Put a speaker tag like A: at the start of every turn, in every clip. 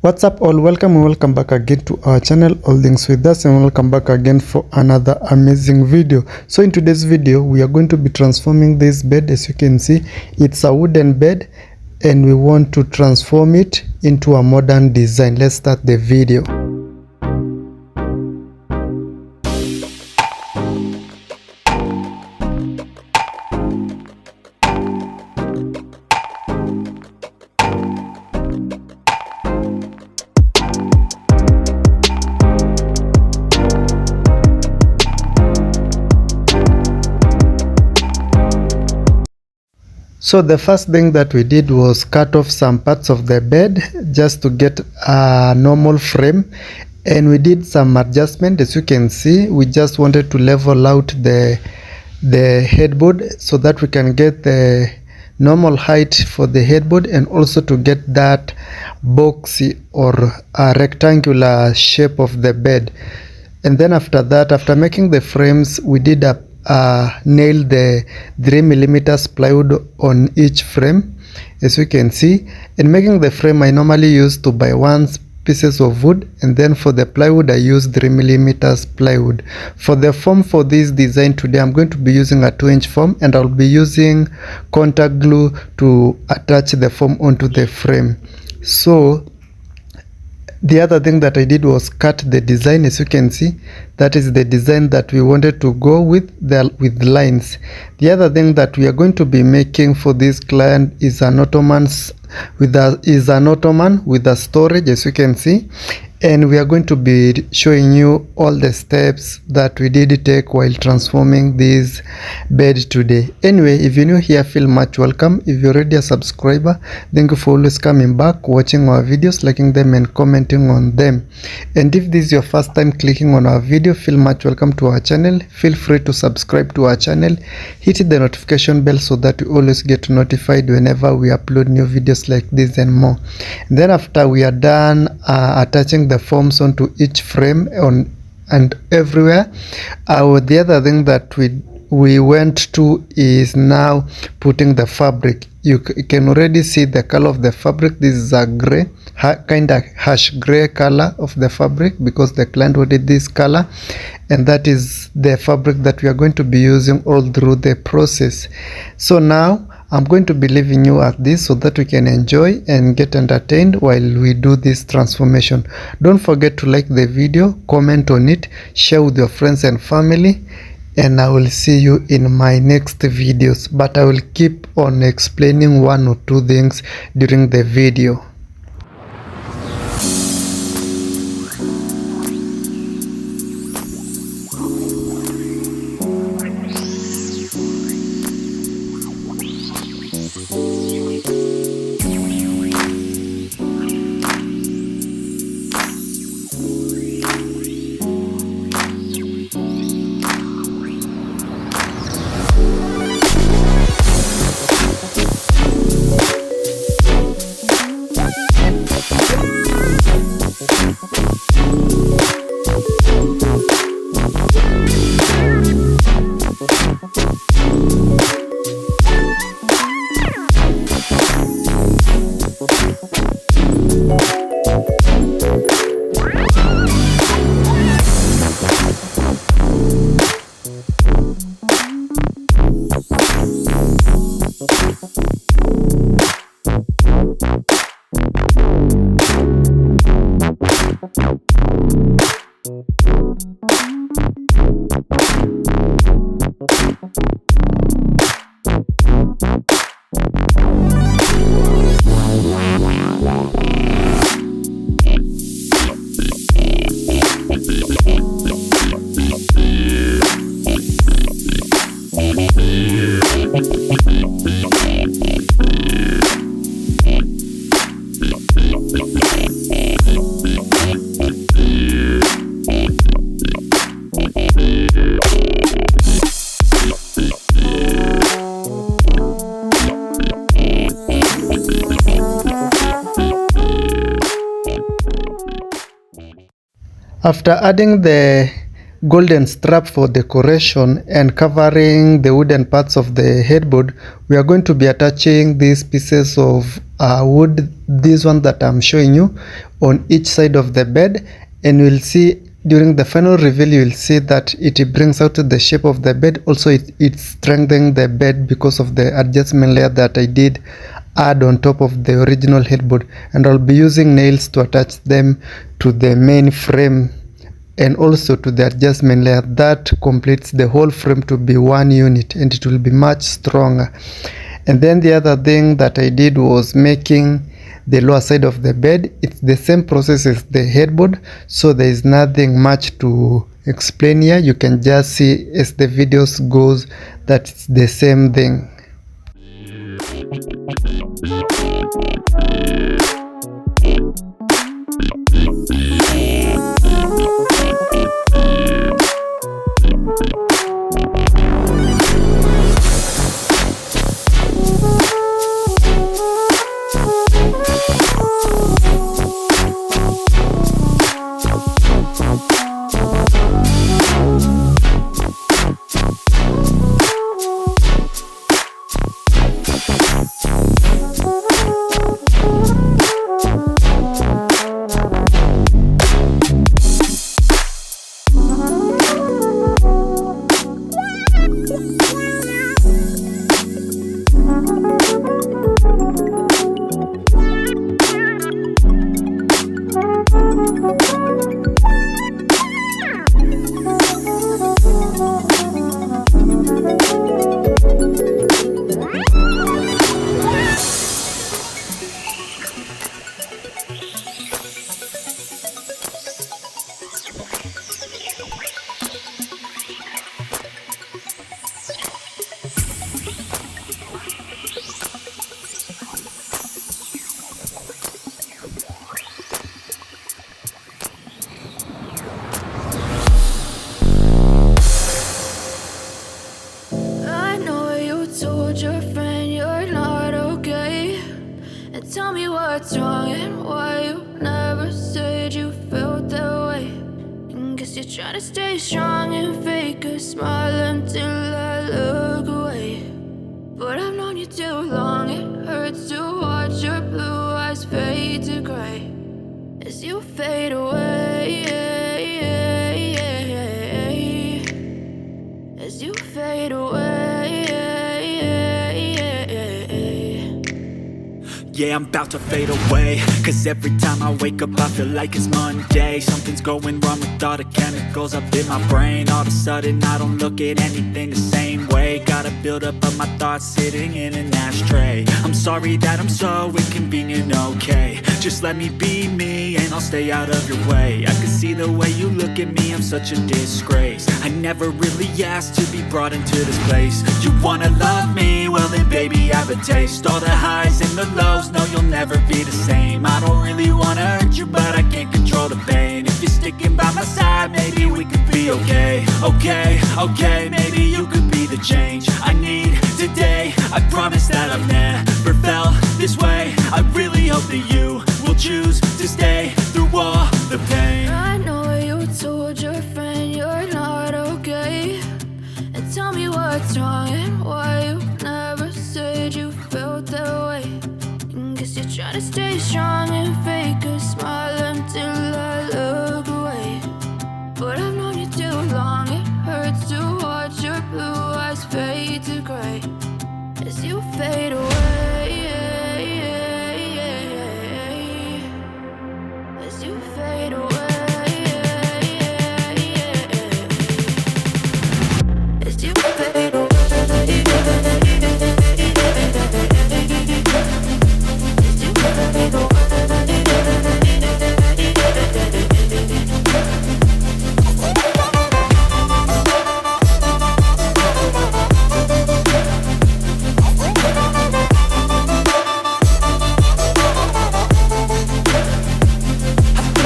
A: What's up all, welcome and welcome back again to our channel All Things With Us, and welcome back again for another amazing video. So in today's video we are going to be transforming this bed. As you can see, it's a wooden bed and we want to transform it into a modern design. Let's start the video. So the first thing that we did was cut off some parts of the bed just to get a normal frame, and we did some adjustment. As you can see, we just wanted to level out the headboard so that we can get the normal height for the headboard, and also to get that boxy or a rectangular shape of the bed. And then after that, after making the frames, we did nail the 3mm plywood on each frame, as you can see. In making the frame, I normally use 2x1 pieces of wood, and then for the plywood I use 3mm plywood. For the foam for this design today, I'm going to be using a 2-inch foam, and I'll be using contact glue to attach the foam onto the frame. So the other thing that I did was cut the design. As you can see, that is the design that we wanted to go with lines. The other thing that we are going to be making for this client is an ottoman with a storage, as you can see, and we are going to be showing you all the steps that we did take while transforming this bed today. Anyway, if you're new here, feel much welcome. If you're already a subscriber, thank you for always coming back, watching our videos, liking them and commenting on them. And if this is your first time clicking on our video, feel much welcome to our channel. Feel free to subscribe to our channel, hit the notification bell so that you always get notified whenever we upload new videos like this and more. And then after we are done attaching the forms onto each frame and everywhere, the other thing that we went to is now putting the fabric. You can already see the color of the fabric. This is a gray, kind of harsh gray color of the fabric, because the client wanted this color, and that is the fabric that we are going to be using all through the process. So now I'm going to be leaving you at this so that we can enjoy and get entertained while we do this transformation. Don't forget to like the video, comment on it, share with your friends and family, and I will see you in my next videos. But I will keep on explaining one or two things during the video. After adding the golden strap for decoration and covering the wooden parts of the headboard, we are going to be attaching these pieces of wood, this one that I'm showing you, on each side of the bed, and we'll see during the final reveal, you will see that it brings out the shape of the bed. Also it strengthens the bed because of the adjustment layer that I did add on top of the original headboard, and I'll be using nails to attach them to the main frame and also to the adjustment layer that completes the whole frame to be one unit, and it will be much stronger. And then the other thing that I did was making the lower side of the bed. It's the same process as the headboard, so there is nothing much to explain here. You can just see as the videos goes that it's the same thing.
B: Told your friend you're not okay, and tell me what's wrong and why you never said you felt that way. And guess you're trying to stay strong and fake a smile until I look away. But I've known you too long, it hurts to watch your blue eyes fade to gray as you fade away, as you fade away.
C: Yeah, I'm about to fade away, cause every time I wake up I feel like it's Monday. Something's going wrong with all the chemicals up in my brain. All of a sudden I don't look at anything the same way. Got a buildup of my thoughts sitting in an ashtray. I'm sorry that I'm so inconvenient, okay. Just let me be me and I'll stay out of your way. I can see the way you look at me, I'm such a disgrace. I never really asked to be brought into this place. You wanna love me? Well then baby I have a taste. All the highs and the lows, no you'll never be the same. I don't really wanna hurt you but I can't control the pain. If you're sticking by my side maybe we could be okay. Okay, maybe you could be the change I need today. I promise that I've never felt this way. I really hope that you will choose to stay through all the pain.
B: I know you told your friend you're not okay, and tell me what's wrong and why you never said you felt that way. And guess you're trying to stay strong and fake a smile until I look away. But I've known you too long, it hurts to watch your blue eyes fade to gray as you fade away, as you fade away, as you fade away.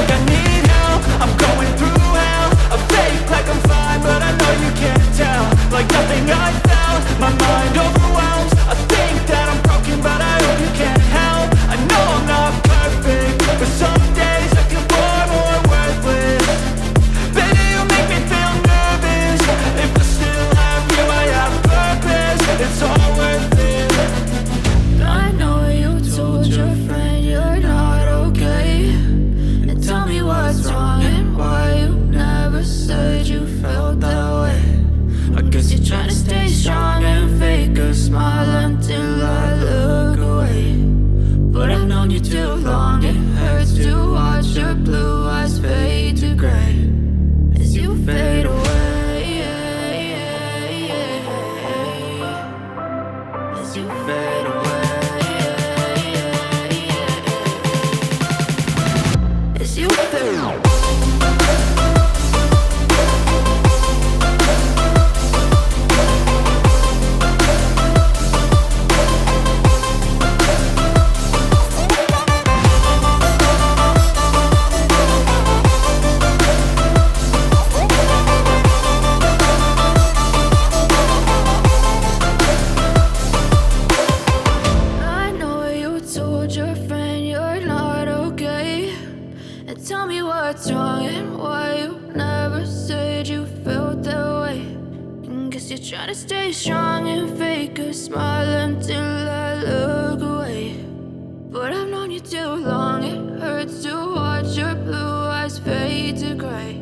C: I need
B: 'cause you feel. I know you told your friend you're not okay, and tell me what's wrong and why you never said you felt that way. And guess you're trying to stay strong and fake a smile until I look away. But I've known you too long, it hurts to watch your blue eyes fade to gray.